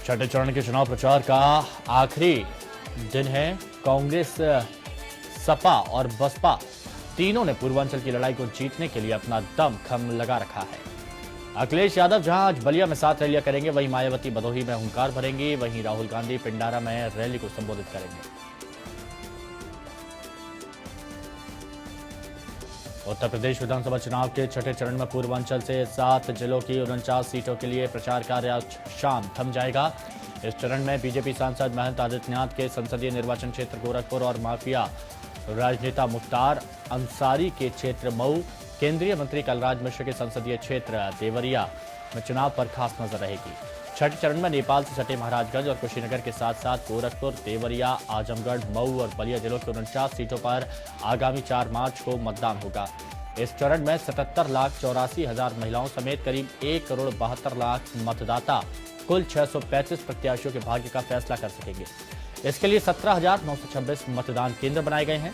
छठे चरण के चुनाव प्रचार का आखिरी दिन है। कांग्रेस, सपा और बसपा तीनों ने पूर्वांचल की लड़ाई को जीतने के लिए अपना दमखम लगा रखा है। अखिलेश यादव जहां आज बलिया में 7 रैलियां करेंगे, वहीं मायावती भदोही में हुंकार भरेंगी, वहीं राहुल गांधी पिंडारा में रैली को संबोधित करेंगे। उत्तर प्रदेश विधानसभा चुनाव के छठे चरण में पूर्वांचल से 7 जिलों की 49 सीटों के लिए प्रचार कार्य आज शाम थम जाएगा। इस चरण में बीजेपी सांसद महंत आदित्यनाथ के संसदीय निर्वाचन क्षेत्र गोरखपुर और माफिया राजनेता मुख्तार अंसारी के क्षेत्र मऊ, केंद्रीय मंत्री कलराज मिश्र के संसदीय क्षेत्र देवरिया में चुनाव पर खास नजर रहेगी। छठे चरण में नेपाल से सटे महाराजगंज और कुशीनगर के साथ साथ गोरखपुर, देवरिया, आजमगढ़, मऊ और बलिया जिलों की 49 सीटों पर आगामी 4 मार्च को मतदान होगा। इस चरण में 77,84,000 महिलाओं समेत करीब 1,72,00,000 मतदाता कुल 635 प्रत्याशियों के भाग्य का फैसला कर सकेंगे। इसके लिए 17,926 मतदान केंद्र बनाए गए हैं।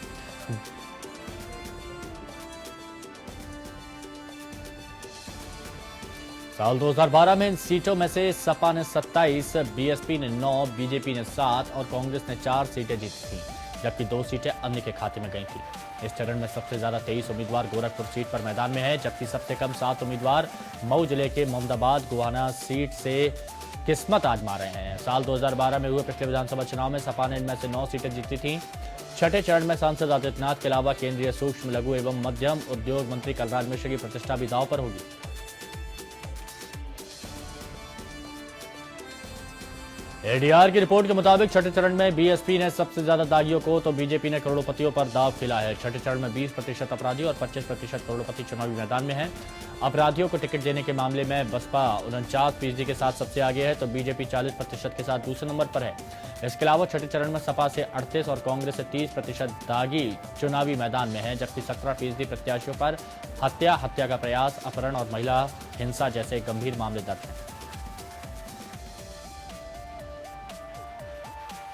साल 2012 में इन सीटों में से सपा ने 27, बीएसपी ने 9, बीजेपी ने 7 और कांग्रेस ने 4 सीटें जीती थीं, जबकि 2 सीटें अन्य के खाते में गई थीं। इस चरण में सबसे ज्यादा 23 उम्मीदवार गोरखपुर सीट पर मैदान में हैं, जबकि सबसे कम 7 उम्मीदवार मऊ जिले के मोहम्मदाबाद गोहाना सीट से किस्मत आजमा रहे हैं। साल 2012 में हुए पिछले विधानसभा चुनाव में सपा ने इनमें से 9 सीटें जीती थीं। छठे चरण में सांसद आदित्यनाथ के अलावा केंद्रीय सूक्ष्म, लघु एवं मध्यम उद्योग मंत्री कलराज मिश्र की प्रतिष्ठा भी दांव पर होगी। एडीआर की रिपोर्ट के मुताबिक छठे चरण में बीएसपी ने सबसे ज्यादा दागियों को तो बीजेपी ने करोड़पतियों पर दाव खेला है। छठे चरण में 20% अपराधी और 25% करोड़पति चुनावी मैदान में हैं। अपराधियों को टिकट देने के मामले में बसपा 49% के साथ सबसे आगे है, तो बीजेपी 40% के साथ दूसरे नंबर पर है। इसके अलावा छठे चरण में सपा से 38 और कांग्रेस से 30% दागी चुनावी मैदान में है, जबकि 17% प्रत्याशियों पर हत्या का प्रयास, अपहरण और महिला हिंसा जैसे गंभीर मामले दर्ज हैं।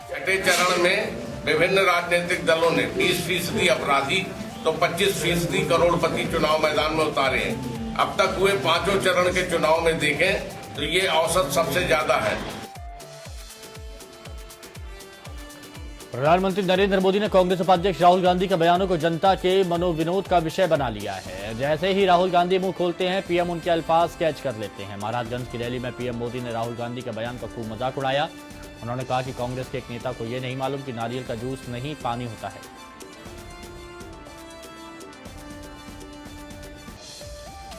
छठे चरण में विभिन्न राजनीतिक दलों ने 20% अपराधी तो 25% करोड़पति चुनाव मैदान में उतारे हैं। अब तक हुए 5 चरण के चुनाव में देखें तो ये औसत सबसे ज्यादा है। प्रधानमंत्री नरेंद्र मोदी ने कांग्रेस उपाध्यक्ष राहुल गांधी के बयानों को जनता के मनोविनोद का विषय बना लिया है। जैसे ही राहुल गांधी मुंह खोलते हैं, पीएम उनके अल्फाज कैच कर लेते हैं। महाराजगंज की रैली में पीएम मोदी ने राहुल गांधी के बयान का खूब मजाक उड़ाया। उन्होंने कहा कि कांग्रेस के एक नेता को यह नहीं मालूम कि नारियल का जूस नहीं पानी होता है।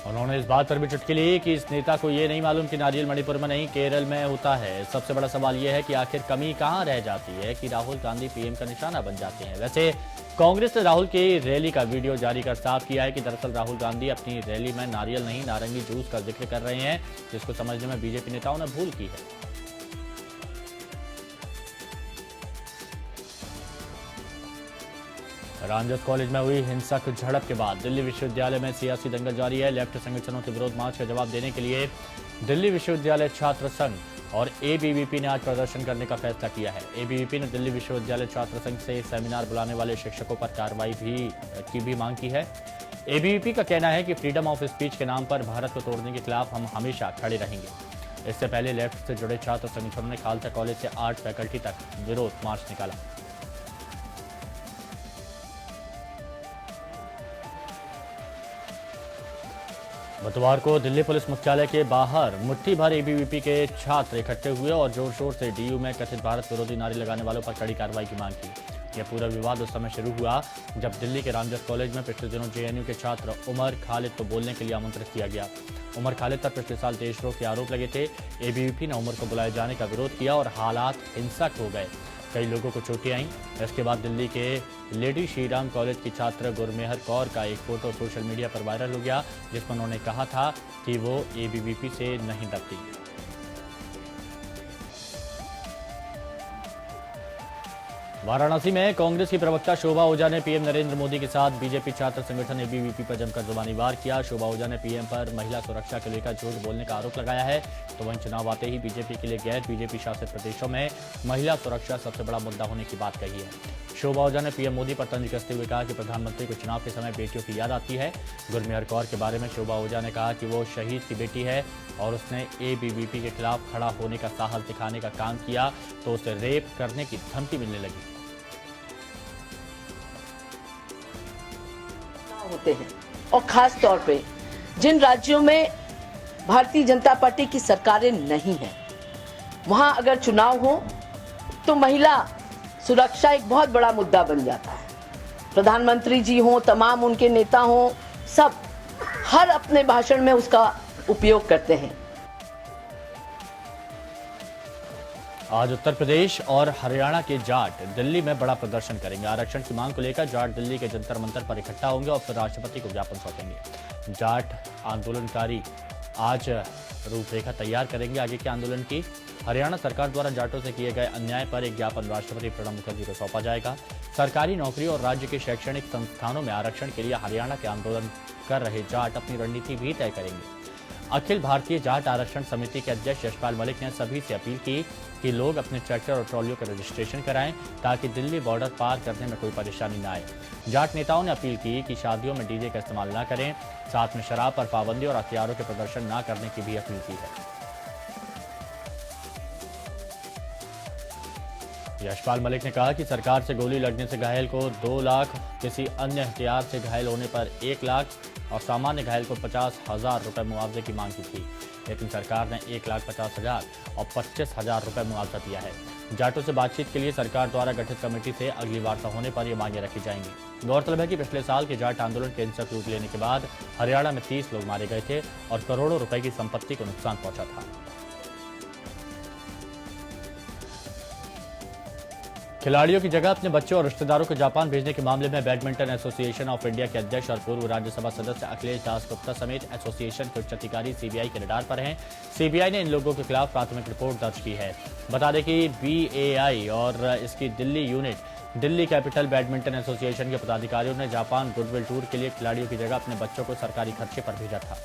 उन्होंने इस बात पर भी चुटकी ली कि इस नेता को यह नहीं मालूम कि नारियल मणिपुर में नहीं केरल में होता है। सबसे बड़ा सवाल यह है कि आखिर कमी कहां रह जाती है कि राहुल गांधी पीएम का निशाना बन जाते हैं। वैसे कांग्रेस ने राहुल की रैली का वीडियो जारी कर साफ किया है कि दरअसल राहुल गांधी अपनी रैली में नारियल नहीं नारंगी जूस का जिक्र कर रहे हैं, जिसको समझने में बीजेपी नेताओं ने भूल की है। रामजस कॉलेज में हुई हिंसक झड़प के बाद दिल्ली विश्वविद्यालय में सियासी दंगल जारी है। लेफ्ट संगठनों के विरोध मार्च का जवाब देने के लिए दिल्ली विश्वविद्यालय छात्र संघ और एबीवीपी ने आज प्रदर्शन करने का फैसला किया है। एबीवीपी ने दिल्ली विश्वविद्यालय छात्र संघ से सेमिनार बुलाने वाले शिक्षकों पर कार्रवाई की भी मांग की है। एबीवीपी का कहना है कि फ्रीडम ऑफ स्पीच के नाम पर भारत को तोड़ने के खिलाफ हम हमेशा खड़े रहेंगे। इससे पहले लेफ्ट से जुड़े छात्र संगठनों ने खालसा कॉलेज से आर्ट फैकल्टी तक विरोध मार्च निकाला। बुधवार को दिल्ली पुलिस मुख्यालय के बाहर मुट्ठी भर एबीवीपी के छात्र इकट्ठे हुए और जोर शोर से डीयू में कथित भारत विरोधी नारे लगाने वालों पर कड़ी कार्रवाई की मांग की। यह पूरा विवाद उस समय शुरू हुआ जब दिल्ली के रामजस कॉलेज में पिछले दिनों जेएनयू के छात्र उमर खालिद को बोलने के लिए आमंत्रित किया गया। उमर खालिद पर पिछले साल देशद्रोह के आरोप लगे थे। एबीवीपी ने उमर को बुलाए जाने का विरोध किया और हालात हिंसक हो गए। कई लोगों को चोटें आईं। इसके बाद दिल्ली के लेडी श्रीराम कॉलेज की छात्र गुरमेहर कौर का एक फोटो सोशल मीडिया पर वायरल हो गया, जिसमें उन्होंने कहा था कि वो एबीवीपी से नहीं डरती। वाराणसी में कांग्रेस की प्रवक्ता शोभा ओझा ने पीएम नरेंद्र मोदी के साथ बीजेपी छात्र संगठन एबीवीपी पर जमकर जुबानी वार किया। शोभा ओझा ने पीएम पर महिला सुरक्षा को लेकर झूठ बोलने का आरोप लगाया है। तो वहीं चुनाव आते ही बीजेपी के लिए गैर बीजेपी शासित प्रदेशों में महिला सुरक्षा सबसे बड़ा मुद्दा होने की बात कही है। शोभा ओझा ने पीएम मोदी पर तंज कसते हुए कहा कि प्रधानमंत्री को चुनाव के समय बेटियों की याद आती है। गुरमेहर कौर के बारे में शोभा ओझा ने कहा कि वो शहीद की बेटी है और उसने एबीवीपी के खिलाफ खड़ा होने का साहस दिखाने का काम किया तो उसे रेप करने की धमकी मिलने लगी। होते हैं और खास तौर पे जिन राज्यों में भारतीय जनता पार्टी की सरकारें नहीं है, वहां अगर चुनाव हो तो महिला सुरक्षा एक बहुत बड़ा मुद्दा बन जाता है। प्रधानमंत्री जी हो, तमाम उनके नेता हो, सब हर अपने भाषण में उसका उपयोग करते हैं। आज उत्तर प्रदेश और हरियाणा के जाट दिल्ली में बड़ा प्रदर्शन करेंगे। आरक्षण की मांग को लेकर जाट दिल्ली के जंतर मंतर पर इकट्ठा होंगे और फिर राष्ट्रपति को ज्ञापन सौंपेंगे। जाट आंदोलनकारी आज रूपरेखा तैयार करेंगे आगे के आंदोलन की। हरियाणा सरकार द्वारा जाटों से किए गए अन्याय पर एक ज्ञापन राष्ट्रपति प्रणब मुखर्जी को सौंपा जाएगा। सरकारी नौकरी और राज्य के शैक्षणिक संस्थानों में आरक्षण के लिए हरियाणा के आंदोलन कर रहे जाट अपनी रणनीति भी तय करेंगे। अखिल भारतीय जाट आरक्षण समिति के अध्यक्ष यशपाल मलिक ने सभी से अपील की कि लोग अपने ट्रैक्टर और ट्रॉलियों का रजिस्ट्रेशन कराएं ताकि दिल्ली बॉर्डर पार करने में कोई परेशानी न आए। जाट नेताओं ने अपील की कि शादियों में डीजे का इस्तेमाल न करें, साथ में शराब पर पाबंदी और हथियारों के प्रदर्शन न करने की भी अपील की है। यशपाल मलिक ने कहा कि सरकार से गोली लगने से घायल को 2 लाख, किसी अन्य हथियार से घायल होने पर 1 लाख और सामान्य घायल को 50,000 रुपए मुआवजे की मांग की थी, लेकिन सरकार ने 1,50,000 और 25,000 रुपए मुआवजा दिया है। जाटों से बातचीत के लिए सरकार द्वारा गठित कमेटी से अगली वार्ता होने पर ये मांगे रखी जाएंगी। गौरतलब है कि पिछले साल के जाट आंदोलन के हिंसक रूप लेने के बाद हरियाणा में 30 लोग मारे गए थे और करोड़ों रुपए की संपत्ति को नुकसान पहुंचा था। खिलाड़ियों की जगह अपने बच्चों और रिश्तेदारों को जापान भेजने के मामले में बैडमिंटन एसोसिएशन ऑफ इंडिया के अध्यक्ष और पूर्व राज्यसभा सदस्य अखिलेश दास गुप्ता समेत एसोसिएशन के उच्च अधिकारी सीबीआई के रडार पर हैं। सीबीआई ने इन लोगों के खिलाफ प्राथमिक रिपोर्ट दर्ज की है। बता दें कि बीएआई और इसकी Delhi unit Delhi capital badminton association के पदाधिकारियों ने जापान गुडविल टूर के लिए खिलाड़ियों की जगह अपने बच्चों को सरकारी खर्चे पर भेजा था।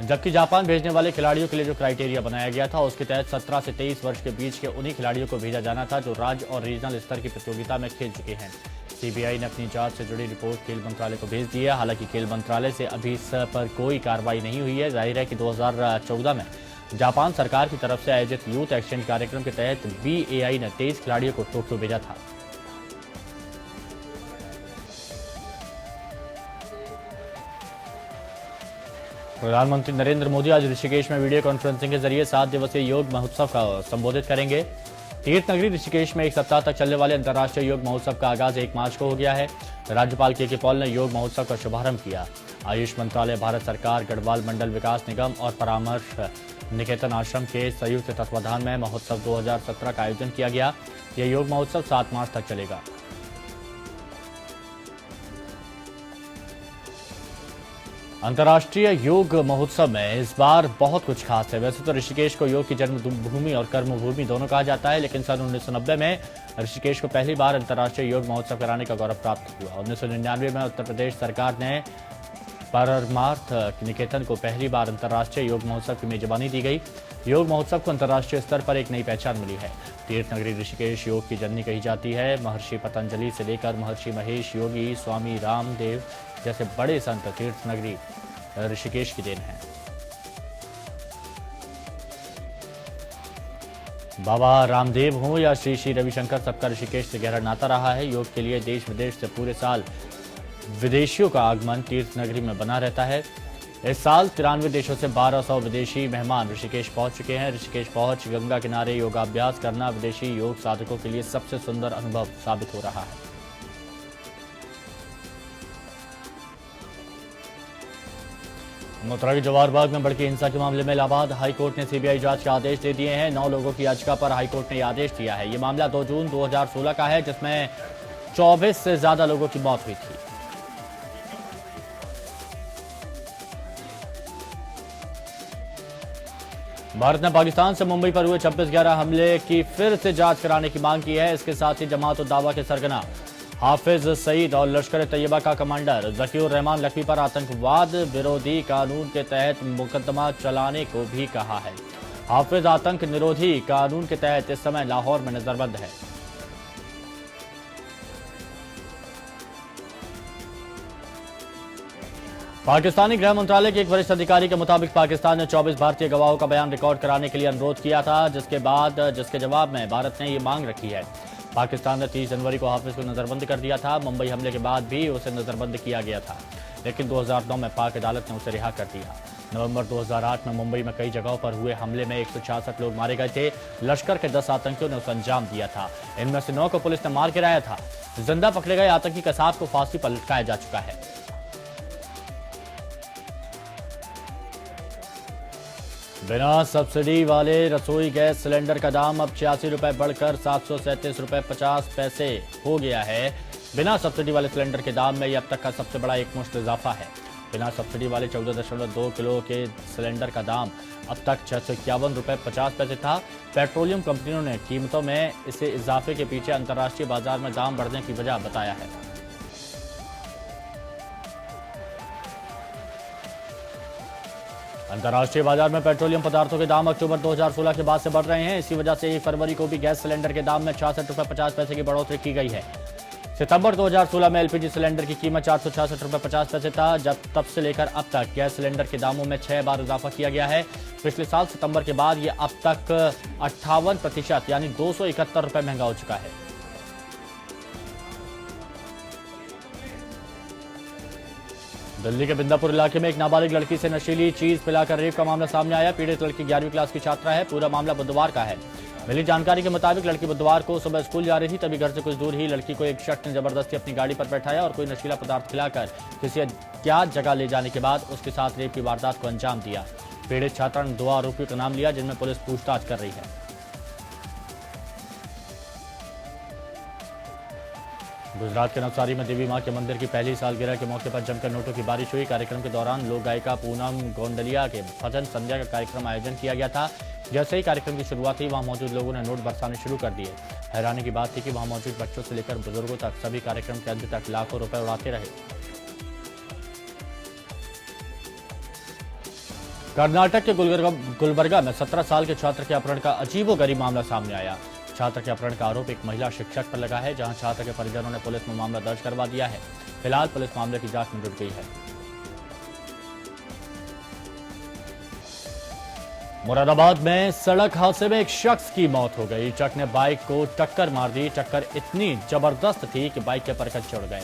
जबकि जापान भेजने वाले खिलाड़ियों के लिए जो क्राइटेरिया बनाया गया था उसके तहत 17 से 23 वर्ष के बीच के उन्हीं खिलाड़ियों को भेजा जाना था जो राज्य और रीजनल स्तर की प्रतियोगिता में खेल चुके हैं। सीबीआई ने अपनी जांच से जुड़ी रिपोर्ट खेल मंत्रालय को भेज दी है। हालांकि खेल मंत्रालय से अभी इस पर कोई कार्रवाई नहीं हुई है। जाहिर है कि 2014 में जापान सरकार की तरफ से आयोजित यूथ एक्सचेंज कार्यक्रम के तहत बीएआई ने 23 खिलाड़ियों को टोक्यो भेजा था। प्रधानमंत्री नरेंद्र मोदी आज ऋषिकेश में वीडियो कॉन्फ्रेंसिंग के जरिए 7 दिवसीय योग महोत्सव का संबोधित करेंगे। तीर्थ नगरी ऋषिकेश में 1 सप्ताह तक चलने वाले अंतर्राष्ट्रीय योग महोत्सव का आगाज 1 मार्च को हो गया है। राज्यपाल के पॉल ने योग महोत्सव का शुभारंभ किया। आयुष मंत्रालय, भारत सरकार, गढ़वाल मंडल विकास निगम और परामर्श निकेतन आश्रम के संयुक्त तत्वाधान में महोत्सव 2017 का आयोजन किया गया। यह योग महोत्सव 7 मार्च तक चलेगा। अंतर्राष्ट्रीय योग महोत्सव में इस बार बहुत कुछ खास है। वैसे तो ऋषिकेश को योग की जन्मभूमि और कर्मभूमि दोनों कहा जाता है, लेकिन सन 1990 में ऋषिकेश को पहली बार अंतर्राष्ट्रीय योग महोत्सव कराने का गौरव प्राप्त हुआ। 1999 में उत्तर प्रदेश सरकार ने परमार्थ निकेतन को पहली बार अंतर्राष्ट्रीय योग महोत्सव की मेजबानी दी गई। योग महोत्सव को अंतर्राष्ट्रीय स्तर पर एक नई पहचान मिली है। तीर्थ नगरी ऋषिकेश योग की जननी कही जाती है। महर्षि पतंजलि से लेकर महर्षि महेश योगी, स्वामी रामदेव जैसे बड़े संत तीर्थ नगरी ऋषिकेश की देन है। बाबा रामदेव हो या श्री श्री रविशंकर, सबका ऋषिकेश से गहरा नाता रहा है। योग के लिए देश विदेश से पूरे साल विदेशियों का आगमन तीर्थ नगरी में बना रहता है। इस साल 93 देशों से 1200 विदेशी मेहमान ऋषिकेश पहुंच चुके हैं। ऋषिकेश पहुंच गंगा किनारे योगाभ्यास करना विदेशी योग साधकों के लिए सबसे सुंदर अनुभव साबित हो रहा है। मथुरा के जवाहर बाग में भड़की हिंसा के मामले में इलाहाबाद हाईकोर्ट ने सीबीआई जांच के आदेश दे दिए हैं। 9 लोगों की याचिका पर हाईकोर्ट ने यह आदेश दिया है। ये मामला 2 जून 2016 का है, जिसमें 24 से ज्यादा लोगों की मौत हुई थी। भारत ने पाकिस्तान से मुंबई पर हुए 26/11 हमले की फिर से जांच कराने की मांग की है। इसके साथ ही जमात उद दावा के सरगना हाफिज सईद और लश्कर तैयबा का कमांडर जकीउर रहमान लखवी पर आतंकवाद विरोधी कानून के तहत मुकदमा चलाने को भी कहा है। हाफिज आतंक निरोधी कानून के तहत इस समय लाहौर में नजरबंद है। पाकिस्तानी गृह मंत्रालय के एक वरिष्ठ अधिकारी के मुताबिक पाकिस्तान ने 24 भारतीय गवाहों का बयान रिकॉर्ड कराने के लिए अनुरोध किया था, जिसके जवाब में भारत ने ये मांग रखी है। पाकिस्तान ने 30 जनवरी को हाफिज को नजरबंद कर दिया था। मुंबई हमले के बाद भी उसे नजरबंद किया गया था, लेकिन 2009 में पाक अदालत ने उसे रिहा कर दिया। नवंबर 2008 में मुंबई में कई जगहों पर हुए हमले में 166 लोग मारे गए थे। लश्कर के 10 आतंकियों ने उसे अंजाम दिया था। इनमें से 9 को पुलिस ने मार गिराया था। जिंदा पकड़े गए आतंकी कसाब को फांसी पर लटकाया जा चुका है। बिना सब्सिडी वाले रसोई गैस सिलेंडर का दाम अब 86 रुपए बढ़कर 737 रुपए 50 पैसे हो गया है। बिना सब्सिडी वाले सिलेंडर के दाम में यह अब तक का सबसे बड़ा एकमुश्त इजाफा है। बिना सब्सिडी वाले 14.2 किलो के सिलेंडर का दाम अब तक 651 रुपए 50 पैसे था। पेट्रोलियम कंपनियों ने कीमतों में इसे इजाफे के पीछे अंतर्राष्ट्रीय बाजार में दाम बढ़ने की वजह बताया है। अंतर्राष्ट्रीय बाजार में पेट्रोलियम पदार्थों के दाम अक्टूबर 2016 के बाद से बढ़ रहे हैं। इसी वजह से 1 फरवरी को भी गैस सिलेंडर के दाम में 66 रुपए 50 पैसे की बढ़ोतरी की गई है। सितंबर 2016 में एलपीजी सिलेंडर की कीमत 466 रुपए 50 पैसे था। तब से लेकर अब तक गैस सिलेंडर के दामों में 6 बार इजाफा किया गया है। पिछले साल सितंबर के बाद ये अब तक 58% यानी 271 रुपए महंगा हो चुका है। दिल्ली के बिंदापुर इलाके में एक नाबालिग लड़की से नशीली चीज पिलाकर रेप का मामला सामने आया। पीड़ित लड़की 11वीं क्लास की छात्रा है। पूरा मामला बुधवार का है। मिली जानकारी के मुताबिक लड़की बुधवार को सुबह स्कूल जा रही थी, तभी घर से कुछ दूर ही लड़की को एक शख्स ने जबरदस्ती अपनी गाड़ी पर बैठाया और कोई नशीला पदार्थ खिलाकर किसी अज्ञात जगह ले जाने के बाद उसके साथ रेप की वारदात को अंजाम दिया। पीड़ित छात्रा ने 2 आरोपियों का नाम लिया, जिनमें पुलिस पूछताछ कर रही है। गुजरात के नवसारी में देवी मां के मंदिर की पहली सालगिरह के मौके पर जमकर नोटों की बारिश हुई। कार्यक्रम के दौरान लोक गायिका पूनम गोंडलिया के भजन संध्या का कार्यक्रम आयोजन किया गया था। जैसे ही कार्यक्रम की शुरुआत हुई, वहां मौजूद लोगों ने नोट बरसाने शुरू कर दिए। हैरानी की बात थी कि वहां मौजूद बच्चों से लेकर बुजुर्गों तक सभी कार्यक्रम के अंत तक लाखों रुपए उड़ाते रहे। कर्नाटक के गुलबर्गा में 17 साल के छात्र के अपहरण का अजीबोगरीब मामला सामने आया। छात्र के अपहरण का आरोप एक महिला शिक्षक पर लगा है, जहां छात्र के परिजनों ने पुलिस में मामला दर्ज करवा दिया है। फिलहाल पुलिस मामले की जांच में जुट गई है। मुरादाबाद में सड़क हादसे में एक शख्स की मौत हो गई। ट्रक ने बाइक को टक्कर मार दी। टक्कर इतनी जबरदस्त थी कि बाइक के परखच चढ़ गए।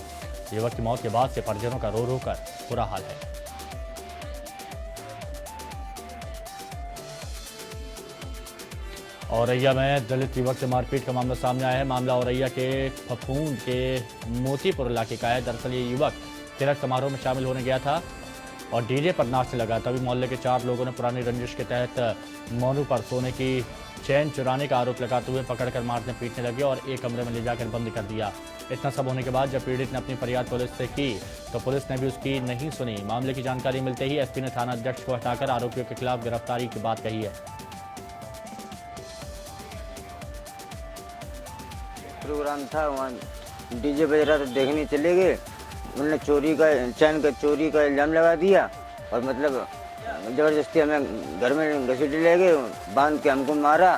युवक की मौत के बाद से परिजनों का रो रो कर बुरा हाल है। औरैया में दलित युवक से मारपीट का मामला सामने आया है। मामला औरैया के फफूंद के मोतीपुर इलाके का है। दरअसल ये युवक तिलक समारोह में शामिल होने गया था और डीजे पर नाचने लगा। तभी मोहल्ले के 4 लोगों ने पुरानी रंजिश के तहत मोनू पर सोने की चैन चुराने का आरोप लगाते हुए पकड़कर मारने पीटने लगे और एक कमरे में ले जाकर बंद कर दिया। इतना सब होने के बाद जब पीड़ित ने अपनी फरियाद पुलिस से की तो पुलिस ने भी उसकी नहीं सुनी। मामले की जानकारी मिलते ही एसपी ने थाना अध्यक्ष को हटाकर आरोपियों के खिलाफ गिरफ्तारी की बात कही है। प्रोग्राम था, वहाँ डीजे बज रहा था, देखने चले गए। उन्होंने चोरी का इल्जाम लगा दिया और मतलब जबरदस्ती हमें घर में घसीट ले गए, बांध के हमको मारा।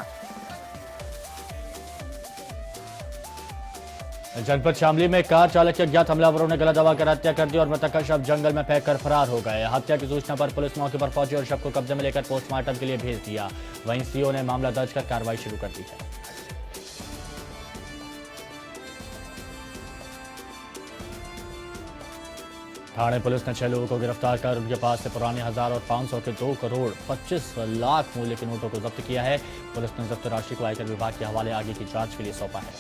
जनपद शामली में कार चालक के अज्ञात हमलावरों ने गला दबाकर हत्या कर दी और मृतक का शव जंगल में फेंक कर फरार हो गए। हत्या की सूचना पर पुलिस मौके पर पहुंची और शव को कब्जे में लेकर पोस्टमार्टम के लिए भेज दिया। वहीं सीओ ने मामला दर्ज कर कार्रवाई शुरू कर दी है। थाने पुलिस ने 6 लोगों को गिरफ्तार कर उनके पास से पुराने 1000 और 500 के 2 करोड़ 25 लाख मूल्य के नोटों को जब्त किया है। पुलिस ने जब्त राशि को आयकर विभाग के हवाले आगे की जांच के लिए सौंपा है।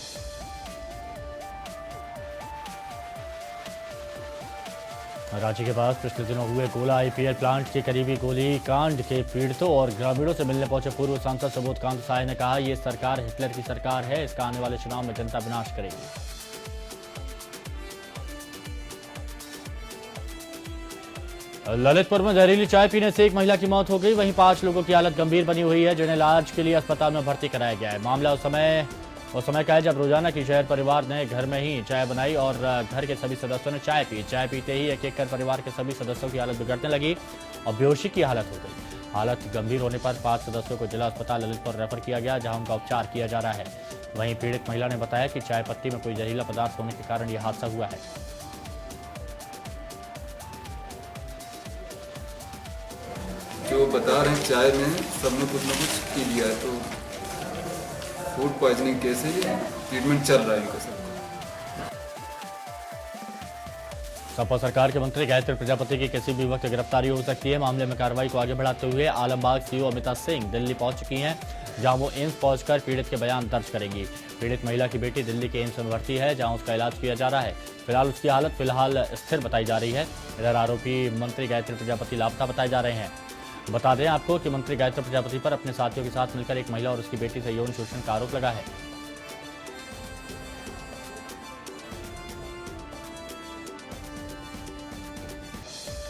रांची के पास पिछले दिनों हुए गोला आईपीएल प्लांट के करीबी गोली कांड के पीड़ितों और ग्रामीणों से मिलने पहुंचे पूर्व सांसद सुबोध कांत साय ने कहा, ये सरकार हिटलर की सरकार है, इसका आने वाले चुनाव में जनता विनाश करेगी। ललितपुर में जहरीली चाय पीने से एक महिला की मौत हो गई। वहीं 5 लोगों की हालत गंभीर बनी हुई है, जिन्हें इलाज के लिए अस्पताल में भर्ती कराया गया है। मामला उस समय का है जब रोजाना की शहर परिवार ने घर में ही चाय बनाई और घर के सभी सदस्यों ने चाय पी। चाय पीते ही एक एक कर परिवार के सभी सदस्यों की हालत बिगड़ने लगी और बेहोशी की हालत हो गई। हालत गंभीर होने पर 5 सदस्यों को जिला अस्पताल ललितपुर रेफर किया गया, जहां उनका उपचार किया जा रहा है। वहीं पीड़ित महिला ने बताया कि चाय पत्ती में कोई जहरीला पदार्थ होने के कारण यह हादसा हुआ है। जो बता रहे हैं चाय में सबने कुछ ना कुछ पी लिया है, तो फूड पॉइजनिंग केस है, ट्रीटमेंट चल रहा है इनका सब। सपा सरकार के मंत्री गायत्री प्रजापति की किसी भी वक्त गिरफ्तारी हो सकती है। मामले में कार्रवाई को आगे बढ़ाते हुए आलमबाग सीओ अमिता सिंह दिल्ली पहुंच चुकी हैं, जहां वो एम्स पहुंचकर पीड़ित के बयान दर्ज करेंगी। पीड़ित महिला की बेटी दिल्ली के एम्स में भर्ती है, जहां उसका इलाज किया जा रहा है। फिलहाल उसकी हालत स्थिर बताई जा रही है। इधर आरोपी मंत्री गायत्री प्रजापति लापता बताए जा रहे हैं। बता दें आपको कि मंत्री गायत्री प्रजापति पर अपने साथियों के साथ मिलकर एक महिला और उसकी बेटी से यौन शोषण का आरोप लगा है।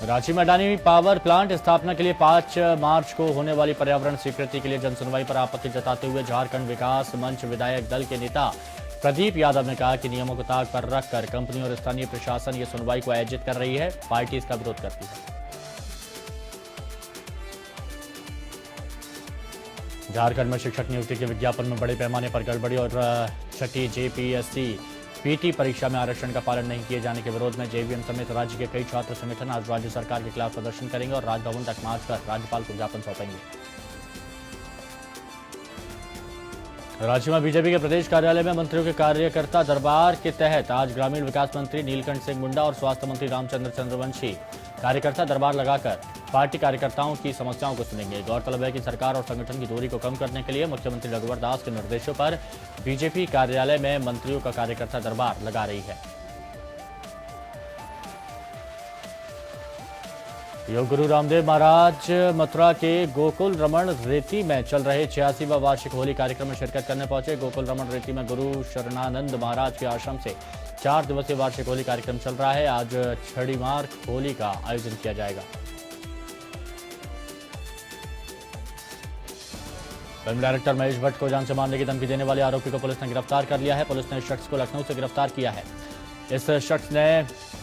रांची में अडानी पावर प्लांट स्थापना के लिए 5 मार्च को होने वाली पर्यावरण स्वीकृति के लिए जनसुनवाई पर आपत्ति जताते हुए झारखंड विकास मंच विधायक दल के नेता प्रदीप यादव ने कहा कि नियमों को ताक पर रखकर कंपनी और स्थानीय प्रशासन ये सुनवाई को आयोजित कर रही है। पार्टी इसका विरोध करती है। झारखंड में शिक्षक नियुक्ति के विज्ञापन में बड़े पैमाने पर गड़बड़ी और छठी जेपीएससी पीटी परीक्षा में आरक्षण का पालन नहीं किए जाने के विरोध में जेवीएम समेत राज्य के कई छात्र संगठन आज राज्य सरकार के खिलाफ प्रदर्शन करेंगे और राजभवन तक मार्च कर राज्यपाल को ज्ञापन सौंपेंगे। राज्य में बीजेपी के प्रदेश कार्यालय में मंत्रियों के कार्यकर्ता दरबार के तहत आज ग्रामीण विकास मंत्री नीलकंठ सिंह मुंडा और स्वास्थ्य मंत्री रामचंद्र चंद्रवंशी कार्यकर्ता दरबार लगाकर पार्टी कार्यकर्ताओं की समस्याओं को सुनेंगे। गौरतलब है कि सरकार और संगठन की दूरी को कम करने के लिए मुख्यमंत्री रघुवर दास के निर्देशों पर बीजेपी कार्यालय में मंत्रियों का कार्यकर्ता दरबार लगा रही है। योग गुरु रामदेव महाराज मथुरा के गोकुल रमण रेती में चल रहे 86वां वार्षिक होली कार्यक्रम में शिरकत करने पहुंचे। गोकुल रमण रेती में गुरु शरणानंद महाराज के आश्रम से 4 दिवसीय वार्षिक होली कार्यक्रम चल रहा है। आज छड़ी मार होली का आयोजन किया जाएगा। फिल्म डायरेक्टर महेश भट्ट को जान से मारने की धमकी देने वाले आरोपी को पुलिस ने गिरफ्तार कर लिया है। पुलिस ने इस शख्स को लखनऊ से गिरफ्तार किया है। इस शख्स ने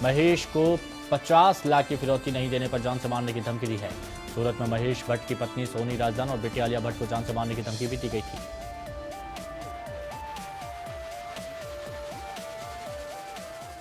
महेश को 50 लाख की फिरौती नहीं देने पर जान से मारने की धमकी दी है। सूरत में महेश भट्ट की पत्नी सोनी राजदान और बेटी आलिया भट्ट को जान से मारने की धमकी भी दी गई थी।